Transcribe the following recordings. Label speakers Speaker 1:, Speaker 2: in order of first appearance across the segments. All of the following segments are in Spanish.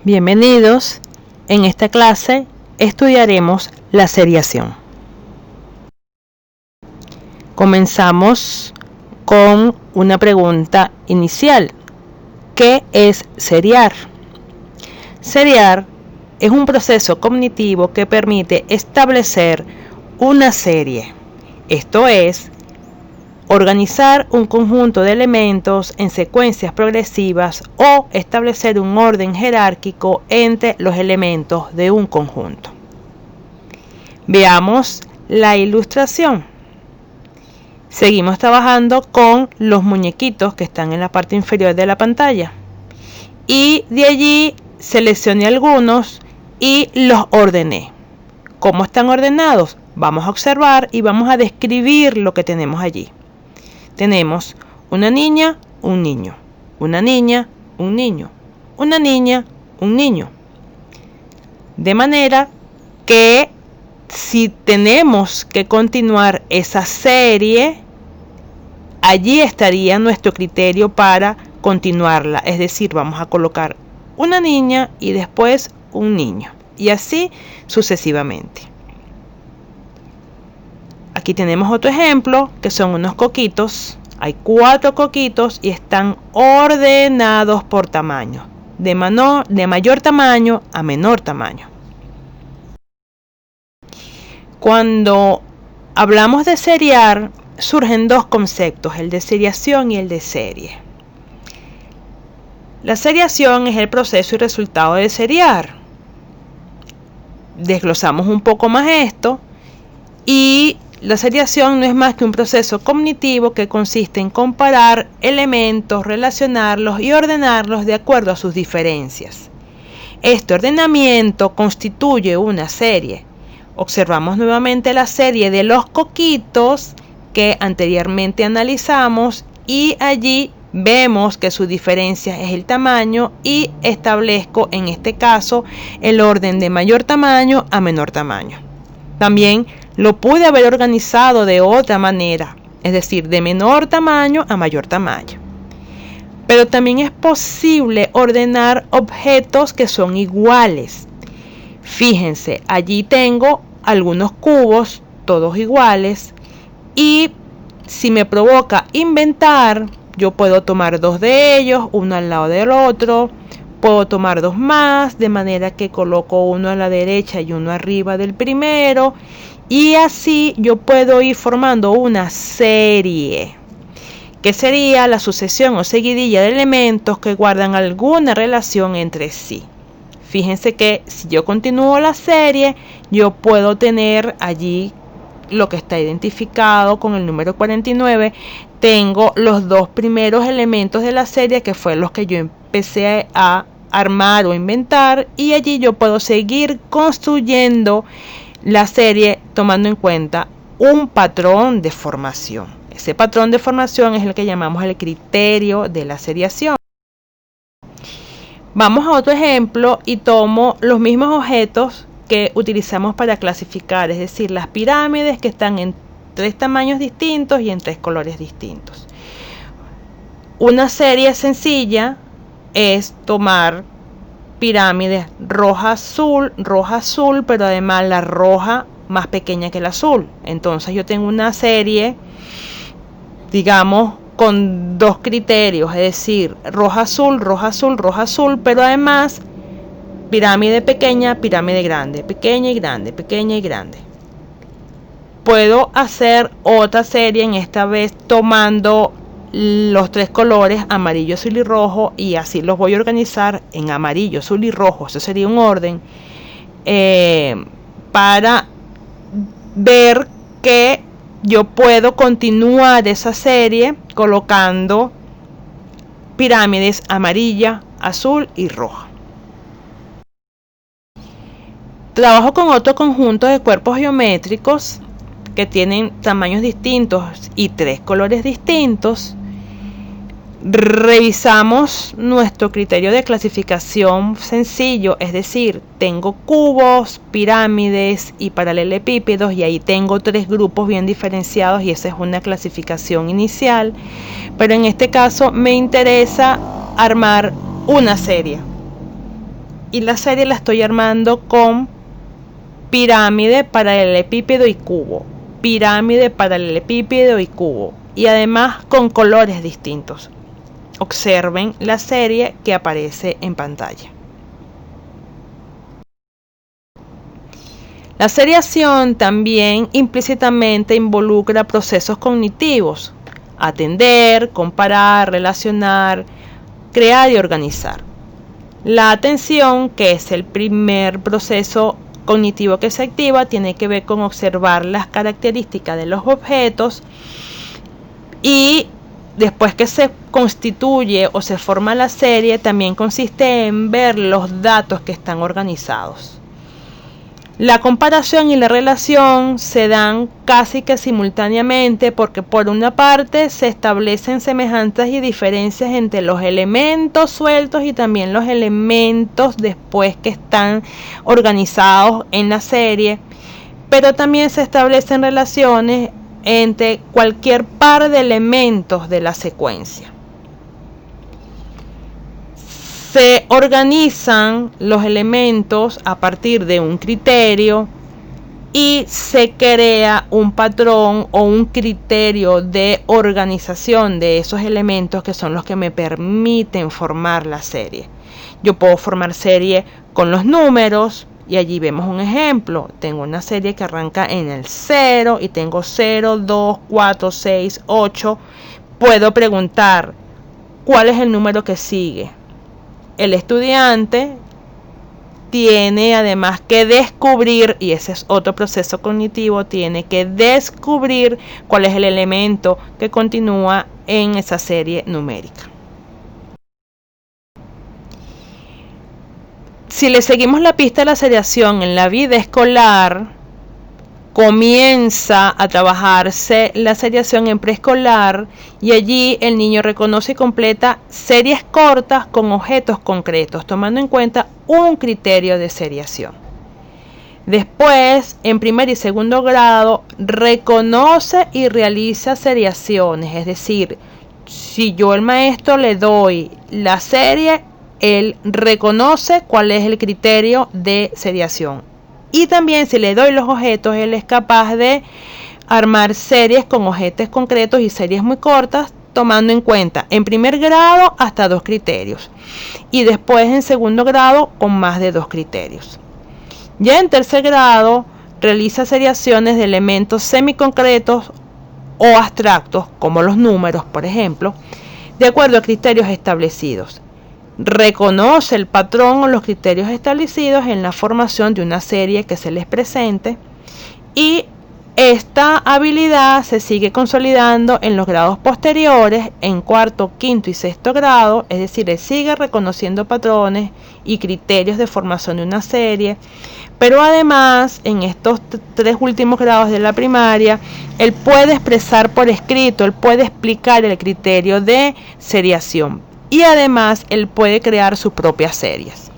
Speaker 1: Bienvenidos. En esta clase estudiaremos la seriación. Comenzamos con una pregunta inicial. ¿Qué es seriar? Seriar es un proceso cognitivo que permite establecer una serie. Esto es, organizar un conjunto de elementos en secuencias progresivas o establecer un orden jerárquico entre los elementos de un conjunto. Veamos la ilustración. Seguimos trabajando con los muñequitos que están en la parte inferior de la pantalla. Y de allí seleccioné algunos y los ordené. ¿Cómo están ordenados? Vamos a observar y vamos a describir lo que tenemos allí. Tenemos una niña, un niño, una niña, un niño, una niña, un niño. De manera que si tenemos que continuar esa serie, allí estaría nuestro criterio para continuarla. Es decir, vamos a colocar una niña y después un niño. Y así sucesivamente. Aquí tenemos otro ejemplo, que son unos coquitos. Hay 4 coquitos y están ordenados por tamaño, de mayor tamaño a menor tamaño. Cuando hablamos de seriar, surgen dos conceptos, el de seriación y el de serie. La seriación es el proceso y resultado de seriar. Desglosamos un poco más esto y la seriación no es más que un proceso cognitivo que consiste en comparar elementos, relacionarlos y ordenarlos de acuerdo a sus diferencias. Este ordenamiento constituye una serie. Observamos nuevamente la serie de los coquitos que anteriormente analizamos y allí vemos que su diferencia es el tamaño y establezco en este caso el orden de mayor tamaño a menor tamaño. También lo pude haber organizado de otra manera, es decir, de menor tamaño a mayor tamaño. Pero también es posible ordenar objetos que son iguales. Fíjense, allí tengo algunos cubos, todos iguales, y si me provoca inventar, yo puedo tomar 2 de ellos, uno al lado del otro. Puedo tomar 2 más, de manera que coloco uno a la derecha y uno arriba del primero. Y así yo puedo ir formando una serie, que sería la sucesión o seguidilla de elementos que guardan alguna relación entre sí. Fíjense que si yo continúo la serie, yo puedo tener allí lo que está identificado con el número 49. Tengo los 2 primeros elementos de la serie, que fueron los que yo empecé a armar o inventar, y allí yo puedo seguir construyendo la serie tomando en cuenta un patrón de formación. Ese patrón de formación es el que llamamos el criterio de la seriación. Vamos a otro ejemplo y tomo los mismos objetos que utilizamos para clasificar, es decir, las pirámides que están en 3 tamaños distintos y en 3 colores distintos. Una serie sencilla es tomar pirámides roja azul, pero además la roja más pequeña que el azul. Entonces yo tengo una serie, digamos, con 2 criterios, es decir, roja azul, pero además pirámide pequeña, pirámide grande, pequeña y grande, pequeña y grande. Puedo hacer otra serie, en esta vez tomando los 3 colores amarillo, azul y rojo, y así los voy a organizar en amarillo, azul y rojo. Eso sería un orden para ver que yo puedo continuar esa serie colocando pirámides amarilla, azul y roja. Trabajo con otro conjunto de cuerpos geométricos que tienen tamaños distintos y 3 colores distintos. Revisamos nuestro criterio de clasificación sencillo, es decir, tengo cubos, pirámides y paralelepípedos, y ahí tengo 3 grupos bien diferenciados, y esa es una clasificación inicial. Pero en este caso me interesa armar una serie. y la serie la estoy armando con pirámide, paralelepípedo y cubo, pirámide, paralelepípedo y cubo, y además con colores distintos. Observen la serie que aparece en pantalla. La seriación también implícitamente involucra procesos cognitivos: atender, comparar, relacionar, crear y organizar. La atención, que es el primer proceso cognitivo que se activa, tiene que ver con observar las características de los objetos, y después que se constituye o se forma la serie, también consiste en ver los datos que están organizados. La comparación y la relación se dan casi que simultáneamente, porque por una parte se establecen semejanzas y diferencias entre los elementos sueltos y también los elementos después que están organizados en la serie, pero también se establecen relaciones entre cualquier par de elementos de la secuencia. Se organizan los elementos a partir de un criterio y se crea un patrón o un criterio de organización de esos elementos, que son los que me permiten formar la serie. Yo puedo formar serie con los números, y allí vemos un ejemplo. Tengo una serie que arranca en el 0 y tengo 0, 2, 4, 6, 8. Puedo preguntar, ¿cuál es el número que sigue? El estudiante tiene además que descubrir, y ese es otro proceso cognitivo, tiene que descubrir cuál es el elemento que continúa en esa serie numérica. Si le seguimos la pista a la seriación en la vida escolar, comienza a trabajarse la seriación en preescolar, y allí el niño reconoce y completa series cortas con objetos concretos, tomando en cuenta un criterio de seriación. Después, en primer y segundo grado, reconoce y realiza seriaciones, es decir, si yo el maestro le doy la serie, él reconoce cuál es el criterio de seriación. Y también, si le doy los objetos, él es capaz de armar series con objetos concretos y series muy cortas, tomando en cuenta en primer grado hasta 2 criterios, y después en segundo grado con más de 2 criterios. Ya en tercer grado realiza seriaciones de elementos semiconcretos o abstractos, como los números, por ejemplo, de acuerdo a criterios establecidos. Reconoce el patrón o los criterios establecidos en la formación de una serie que se les presente, y esta habilidad se sigue consolidando en los grados posteriores, en cuarto, quinto y sexto grado, es decir, él sigue reconociendo patrones y criterios de formación de una serie, pero además en estos 3 últimos grados de la primaria, él puede expresar por escrito, él puede explicar el criterio de seriación, y además él puede crear sus propias series.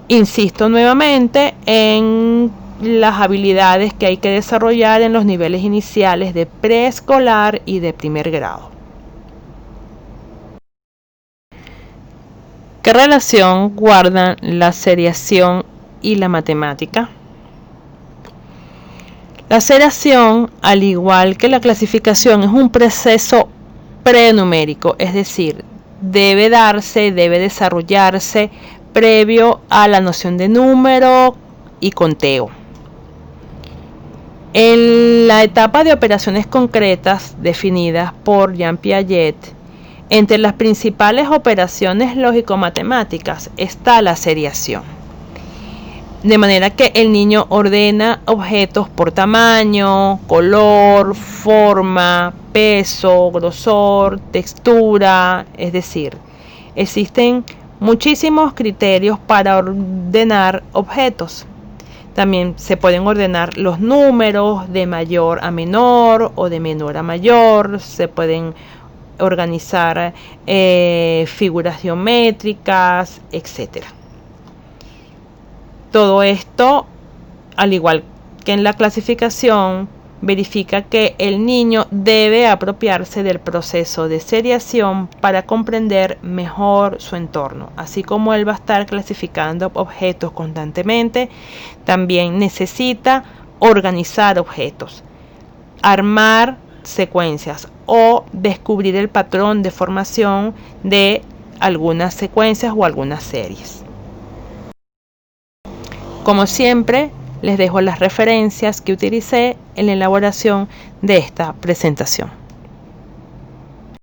Speaker 1: Insisto nuevamente en las habilidades que hay que desarrollar en los niveles iniciales de preescolar y de primer grado. ¿Qué relación guardan la seriación y la matemática? La seriación, al igual que la clasificación, es un proceso prenumérico, es decir, debe desarrollarse previo a la noción de número y conteo. En la etapa de operaciones concretas definidas por Jean Piaget, entre las principales operaciones lógico-matemáticas está la seriación. De manera que el niño ordena objetos por tamaño, color, forma, peso, grosor, textura, es decir, existen muchísimos criterios para ordenar objetos. También se pueden ordenar los números de mayor a menor o de menor a mayor, se pueden organizar figuras geométricas, etc. Todo esto, al igual que en la clasificación, verifica que el niño debe apropiarse del proceso de seriación para comprender mejor su entorno. Así como él va a estar clasificando objetos constantemente, también necesita organizar objetos, armar secuencias o descubrir el patrón de formación de algunas secuencias o algunas series. Como siempre, les dejo las referencias que utilicé en la elaboración de esta presentación.